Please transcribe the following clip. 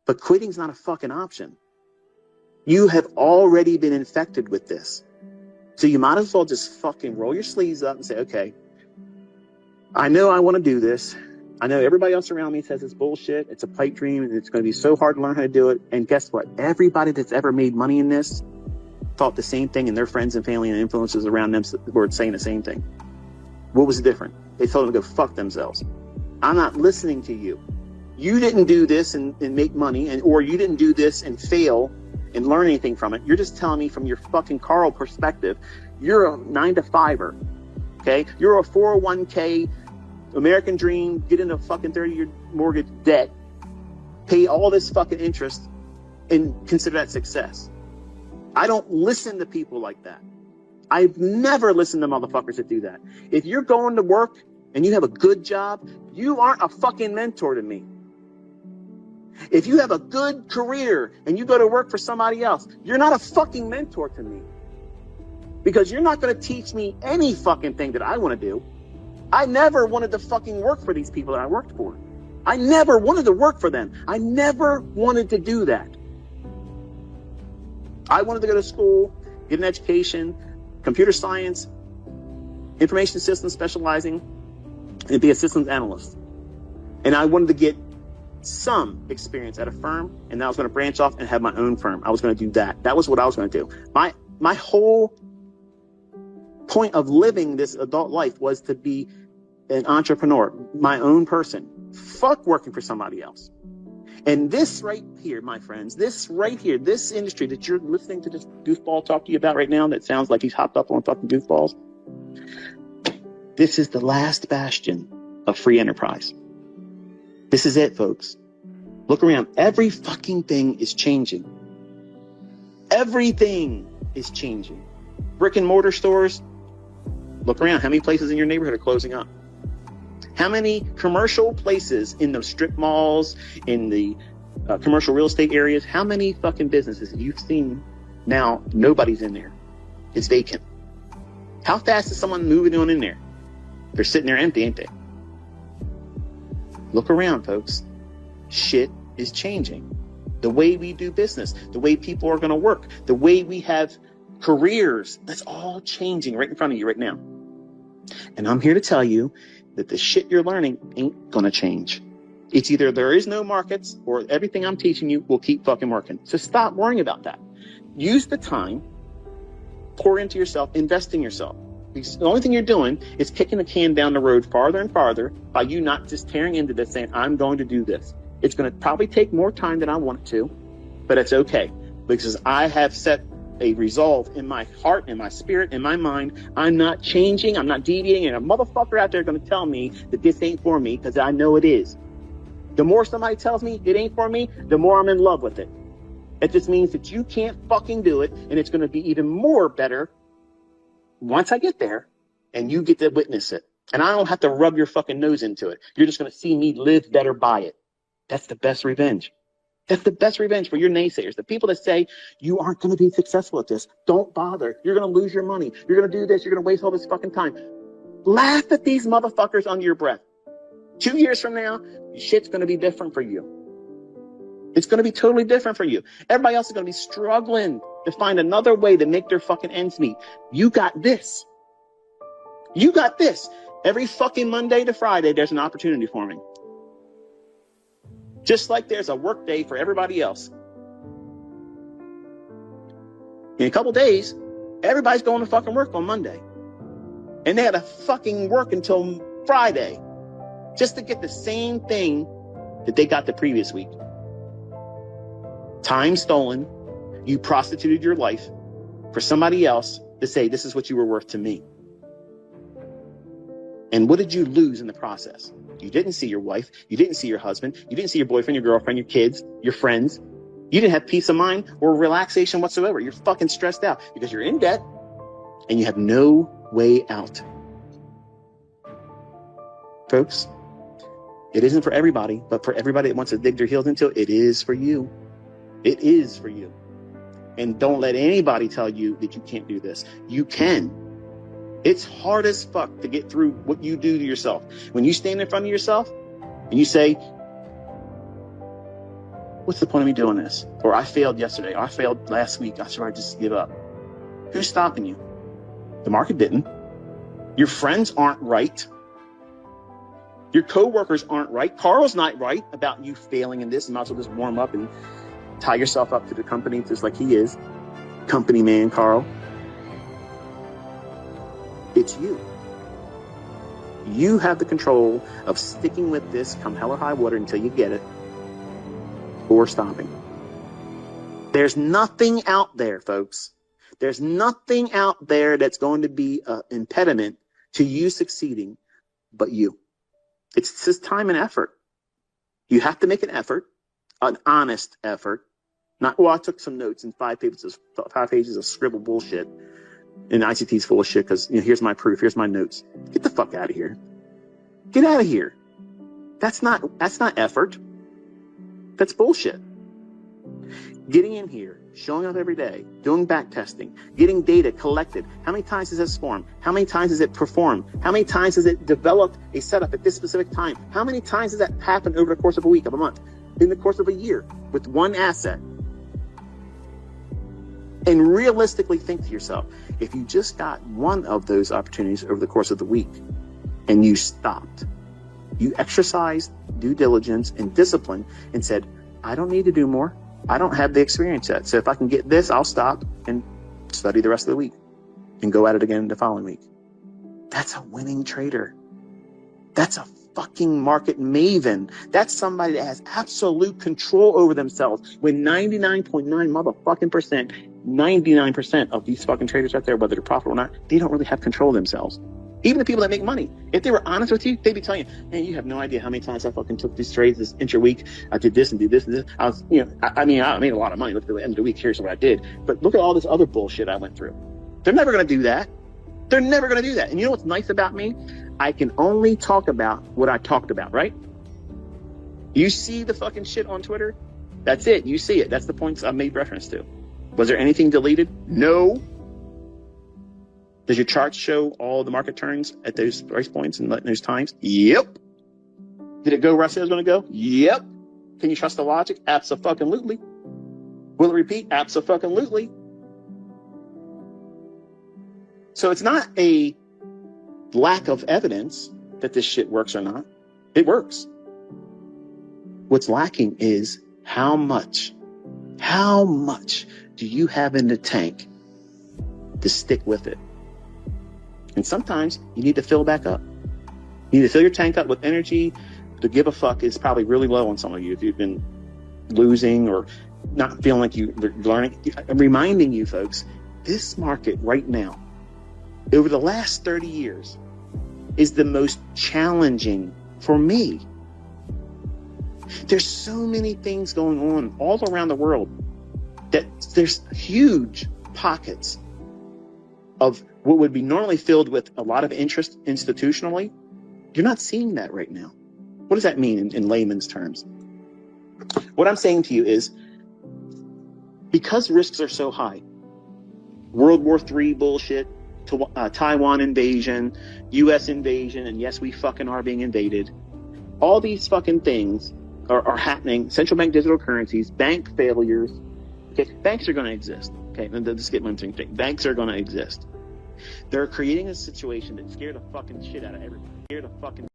But quitting's not a fucking option. You have already been infected with this. So you might as well just fucking roll your sleeves up and say, okay, I know I want to do this. I know everybody else around me says it's bullshit. It's a pipe dream and it's going to be so hard to learn how to do it. And guess what? Everybody that's ever made money in this thought the same thing, and their friends and family and influences around them were saying the same thing. What was different? They told them to go fuck themselves. I'm not listening to you. You didn't do this and make money, or you didn't do this and fail and learn anything from it. You're just telling me from your fucking Carl perspective, you're a 9-to-5er, okay? You're a 401k, American dream, get into a fucking 30-year mortgage debt, pay all this fucking interest, and consider that success. I don't listen to people like that. I've never listened to motherfuckers that do that. If you're going to work and you have a good job, you aren't a fucking mentor to me. If you have a good career and you go to work for somebody else, you're not a fucking mentor to me. Because you're not going to teach me any fucking thing that I want to do. I never wanted to fucking work for these people that I worked for. I never wanted to work for them. I never wanted to do that. I wanted to go to school, get an education, computer science, information systems specializing, and be a systems analyst. And I wanted to get some experience at a firm, and then I was going to branch off and have my own firm. I was going to do that. That was what I was going to do. My whole point of living this adult life was to be an entrepreneur, my own person. Fuck working for somebody else. And this right here, my friends, this right here, this industry that you're listening to this goofball talk to you about right now that sounds like he's hopped up on fucking goofballs, this is the last bastion of free enterprise. This is it, folks. Look around. Every fucking thing is changing. Everything is changing. Brick and mortar stores, look around. How many places in your neighborhood are closing up? How many commercial places in the strip malls, in the commercial real estate areas, how many fucking businesses you've seen now, nobody's in there? It's vacant. How fast is someone moving on in there? They're sitting there empty, ain't they? Look around, folks. Shit is changing. The way we do business, the way people are going to work, the way we have careers, that's all changing right in front of you right now. And I'm here to tell you that the shit you're learning ain't going to change. It's either there is no markets or everything I'm teaching you will keep fucking working. So stop worrying about that. Use the time, pour into yourself, invest in yourself. Because the only thing you're doing is kicking the can down the road farther and farther by you not just tearing into this saying, I'm going to do this. It's going to probably take more time than I want it to, but it's okay because I have set a resolve in my heart, in my spirit, in my mind. I'm not changing. I'm not deviating. And a motherfucker out there going to tell me that this ain't for me because I know it is. The more somebody tells me it ain't for me, the more I'm in love with it. It just means that you can't fucking do it. And it's going to be even more better once I get there and you get to witness it. And I don't have to rub your fucking nose into it. You're just going to see me live better by it. That's the best revenge. That's the best revenge for your naysayers. The people that say you aren't going to be successful at this. Don't bother. You're going to lose your money. You're going to do this. You're going to waste all this fucking time. Laugh at these motherfuckers under your breath. 2 years from now, shit's going to be different for you. It's going to be totally different for you. Everybody else is going to be struggling to find another way to make their fucking ends meet. You got this. You got this. Every fucking Monday to Friday, there's an opportunity for me. Just like there's a work day for everybody else. In a couple days, everybody's going to fucking work on Monday. And they had to fucking work until Friday just to get the same thing that they got the previous week. Time stolen. You prostituted your life for somebody else to say this is what you were worth to me. And what did you lose in the process? You didn't see your wife. You didn't see your husband. You didn't see your boyfriend, your girlfriend, your kids, your friends. You didn't have peace of mind or relaxation whatsoever. You're fucking stressed out because you're in debt and you have no way out. Folks, it isn't for everybody, but for everybody that wants to dig their heels into it, it is for you. It is for you. And don't let anybody tell you that you can't do this. You can. It's hard as fuck to get through what you do to yourself. When you stand in front of yourself and you say, what's the point of me doing this? Or I failed yesterday, or I failed last week, I should just give up. Who's stopping you? The market didn't. Your friends aren't right. Your coworkers aren't right. Carl's not right about you failing in this. You might as well just warm up and tie yourself up to the company just like he is. Company man, Carl. It's you. You have the control of sticking with this come hell or high water until you get it, or stopping. There's nothing out there, folks. There's nothing out there that's going to be an impediment to you succeeding but you. It's just time and effort. You have to make an effort, an honest effort. Not, well, I took some notes in 5 pages of scribble bullshit. And ICT is full of shit because, here's my proof, here's my notes. Get the fuck out of here. Get out of here. That's not effort. That's bullshit. Getting in here, showing up every day, doing back testing, getting data collected. How many times has it formed? How many times has it performed? How many times has it developed a setup at this specific time? How many times has that happened over the course of a week, of a month, in the course of a year with one asset? And realistically think to yourself, if you just got one of those opportunities over the course of the week and you stopped, you exercised due diligence and discipline and said, I don't need to do more. I don't have the experience yet. So if I can get this, I'll stop and study the rest of the week and go at it again the following week. That's a winning trader. That's a fucking market maven. That's somebody that has absolute control over themselves. When 99.9 motherfucking percent, 99% of these fucking traders out there, whether they're profitable or not, they don't really have control of themselves. Even the people that make money, if they were honest with you, they'd be telling you, man, you have no idea how many times I fucking took these trades this intra-week. I did this and did this and this. I was, I made a lot of money. Look at the end of the week. Here's what I did. But look at all this other bullshit I went through. They're never going to do that. They're never going to do that. And you know what's nice about me? I can only talk about what I talked about, right? You see the fucking shit on Twitter? That's it. You see it. That's the points I made reference to. Was there anything deleted? No. Does your chart show all the market turns at those price points and those times? Yep. Did it go where I said it was going to go? Yep. Can you trust the logic? Abso-fucking-lutely. Will it repeat? Abso-fucking-lutely. So it's not a lack of evidence that this shit works or not. It works. What's lacking is how much do you have in the tank to stick with it? And sometimes you need to fill back up. You need to fill your tank up with energy. To give a fuck is probably really low on some of you if you've been losing or not feeling like you're learning. I'm reminding you folks, this market right now, over the last 30 years, is the most challenging for me. There's so many things going on all around the world that there's huge pockets of what would be normally filled with a lot of interest institutionally. You're not seeing that right now. What does that mean in layman's terms? What I'm saying to you is, because risks are so high, World War III bullshit, Taiwan invasion, US invasion, and yes, we fucking are being invaded. All these fucking things are happening. Central bank digital currencies, bank failures. Okay, banks are going to exist. Okay, let's get one thing. Banks are going to exist. They're creating a situation that scared the fucking shit out of everybody. Scared the fucking